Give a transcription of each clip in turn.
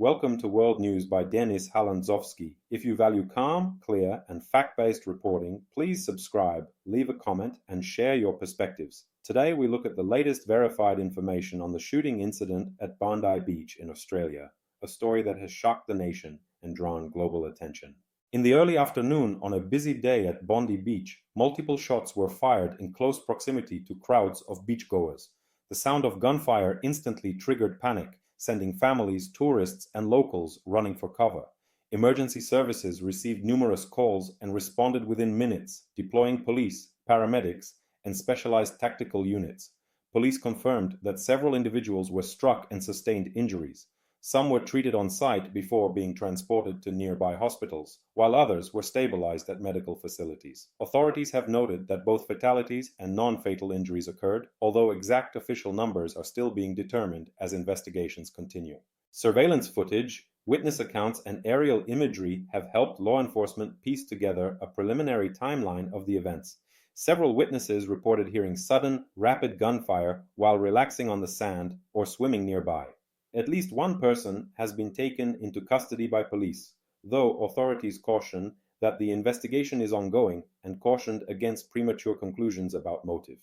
Welcome to World News by Denis Halandzovskyi. If you value calm, clear, and fact-based reporting, please subscribe, leave a comment, and share your perspectives. Today we look at the latest verified information on the shooting incident at Bondi Beach in Australia, a story that has shocked the nation and drawn global attention. In the early afternoon on a busy day at Bondi Beach, multiple shots were fired in close proximity to crowds of beachgoers. The sound of gunfire instantly triggered panic, sending families, tourists, and locals running for cover. Emergency services received numerous calls and responded within minutes, deploying police, paramedics, and specialized tactical units. Police confirmed that several individuals were struck and sustained injuries. Some were treated on site before being transported to nearby hospitals, while others were stabilized at medical facilities. Authorities have noted that both fatalities and non-fatal injuries occurred, although exact official numbers are still being determined as investigations continue. Surveillance footage, witness accounts, and aerial imagery have helped law enforcement piece together a preliminary timeline of the events. Several witnesses reported hearing sudden, rapid gunfire while relaxing on the sand or swimming nearby. At least one person has been taken into custody by police, though authorities caution that the investigation is ongoing and cautioned against premature conclusions about motive.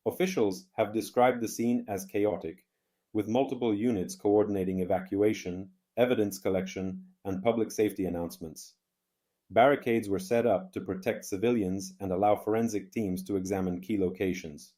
Officials have described the scene as chaotic, with multiple units coordinating evacuation, evidence collection, and public safety announcements. Barricades were set up to protect civilians and allow forensic teams to examine key locations.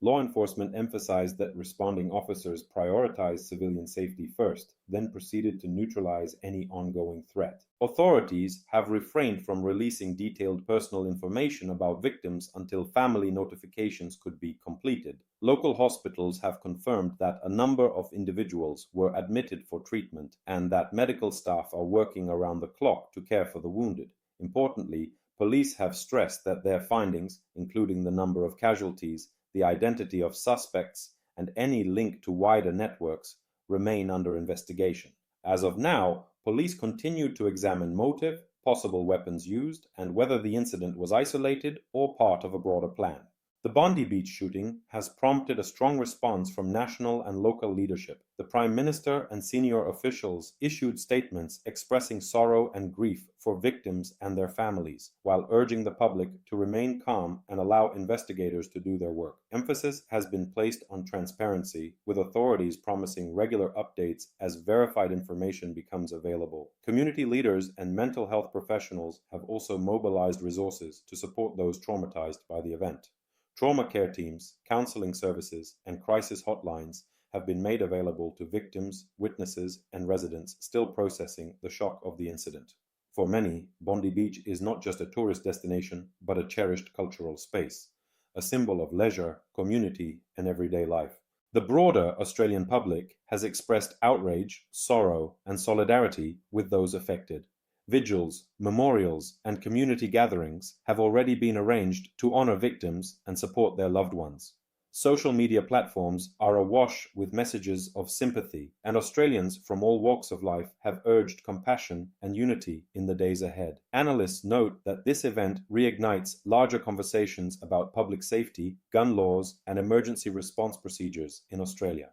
Law enforcement emphasized that responding officers prioritized civilian safety first, then proceeded to neutralize any ongoing threat. Authorities have refrained from releasing detailed personal information about victims until family notifications could be completed. Local hospitals have confirmed that a number of individuals were admitted for treatment and that medical staff are working around the clock to care for the wounded. Importantly, police have stressed that their findings, including the number of casualties, the identity of suspects, and any link to wider networks, remain under investigation. As of now, police continue to examine motive, possible weapons used, and whether the incident was isolated or part of a broader plan. The Bondi Beach shooting has prompted a strong response from national and local leadership. The Prime Minister and senior officials issued statements expressing sorrow and grief for victims and their families, while urging the public to remain calm and allow investigators to do their work. Emphasis has been placed on transparency, with authorities promising regular updates as verified information becomes available. Community leaders and mental health professionals have also mobilized resources to support those traumatized by the event. Trauma care teams, counseling services, and crisis hotlines have been made available to victims, witnesses, and residents still processing the shock of the incident. For many, Bondi Beach is not just a tourist destination, but a cherished cultural space, a symbol of leisure, community, and everyday life. The broader Australian public has expressed outrage, sorrow, and solidarity with those affected. Vigils, memorials, and community gatherings have already been arranged to honor victims and support their loved ones. Social media platforms are awash with messages of sympathy, and Australians from all walks of life have urged compassion and unity in the days ahead. Analysts note that this event reignites larger conversations about public safety, gun laws, and emergency response procedures in Australia.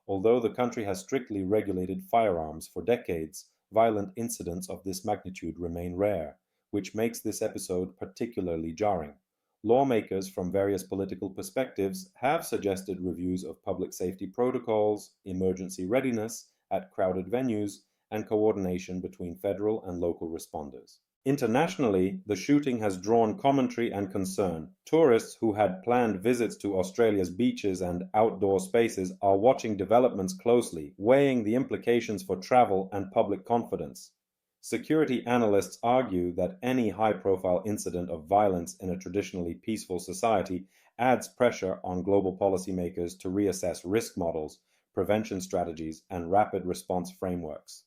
Although the country has strictly regulated firearms for decades, violent incidents of this magnitude remain rare, which makes this episode particularly jarring. Lawmakers from various political perspectives have suggested reviews of public safety protocols, emergency readiness at crowded venues, and coordination between federal and local responders. Internationally, the shooting has drawn commentary and concern. Tourists who had planned visits to Australia's beaches and outdoor spaces are watching developments closely, weighing the implications for travel and public confidence. Security analysts argue that any high-profile incident of violence in a traditionally peaceful society adds pressure on global policymakers to reassess risk models, prevention strategies, and rapid response frameworks.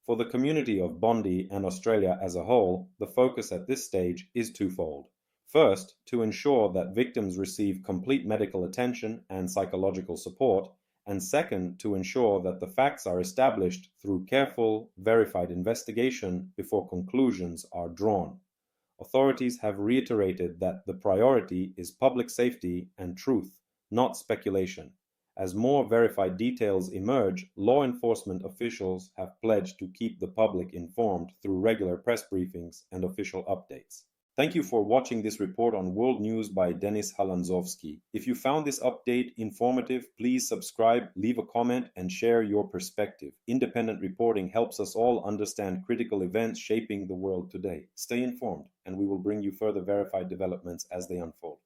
For the community of Bondi and Australia as a whole, the focus at this stage is twofold. First, to ensure that victims receive complete medical attention and psychological support, and second, to ensure that the facts are established through careful, verified investigation before conclusions are drawn. Authorities have reiterated that the priority is public safety and truth, not speculation, As more verified details emerge, law enforcement officials have pledged to keep the public informed through regular press briefings and official updates. Thank you for watching this report on world news by Denis Halandzovskyi. If you found this update informative, please subscribe, leave a comment, and share your perspective. Independent reporting helps us all understand critical events shaping the world today. Stay informed, and we will bring you further verified developments as they unfold.